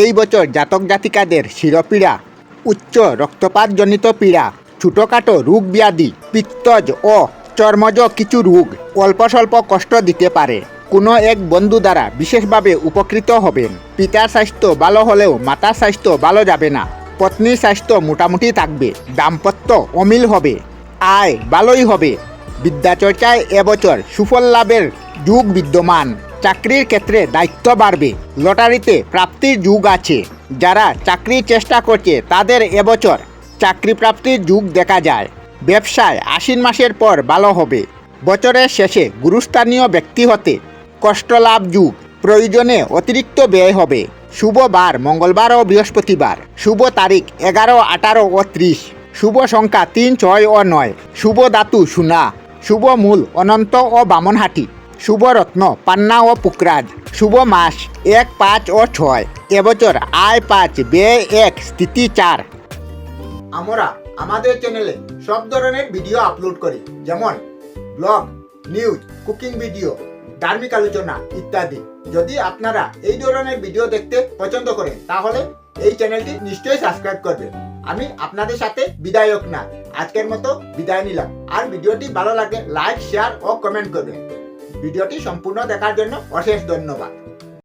এই বছর জাতক জাতিকাদের শিরপীড়া, উচ্চ রক্তপাতজনিত পীড়া, ছোটোখাটো রোগ ব্যাধি, পিত্তজ ও চর্মজ কিছু রোগ অল্প স্বল্প কষ্ট দিতে পারে। কোনো এক বন্ধু দ্বারা বিশেষভাবে উপকৃত হবেন। পিতার স্বাস্থ্য ভালো হলেও মাতার স্বাস্থ্য ভালো যাবে না। পত্নীর স্বাস্থ্য মোটামুটি থাকবে। দাম্পত্য অমিল হবে। আয় ভালোই হবে। বিদ্যাচর্চায় এবছর সুফল লাভের যুগ বিদ্যমান। চাকরির ক্ষেত্রে দায়িত্ব বাড়বে। লটারিতে প্রাপ্তির যুগ আছে। যারা চাকরির চেষ্টা করছে তাদের এবছর চাকরি প্রাপ্তির যুগ দেখা যায়। ব্যবসায় আশ্বিন মাসের পর ভালো হবে। বছরের শেষে গুরুস্থানীয় ব্যক্তি হতে কষ্টলাভ যুগ। প্রয়োজনে অতিরিক্ত ব্যয় হবে। শুভ বার মঙ্গলবার ও বৃহস্পতিবার। শুভ তারিখ 11, 18 ও 30। শুভ সংখ্যা 3, 6 ও 9। শুভ ধাতু সোনা। শুভ মূল অনন্ত ও বামনহাটি। শুভ রত্ন পান্না ও পুকরাজ। শুভ মাস 1, 5 ও 6। এবছর আয় 5, ব্যয় 1, স্থিতি 4। আমরা আমাদের চ্যানেলে সব ধরনের ভিডিও আপলোড করি, যেমন ব্লগ, নিউজ, কুকিং ভিডিও, ধার্মিক আলোচনা ইত্যাদি। যদি আপনারা এই ধরনের ভিডিও দেখতে পছন্দ করেন তাহলে এই চ্যানেলটি নিশ্চয়ই সাবস্ক্রাইব করবেন। আমি আপনাদের সাথে বিদায়ক না, আজকের মতো বিদায় নিলাম। আর ভিডিওটি ভালো লাগলে লাইক, শেয়ার ও কমেন্ট করবেন। ভিডিওটি সম্পূর্ণ দেখার জন্য অশেষ ধন্যবাদ।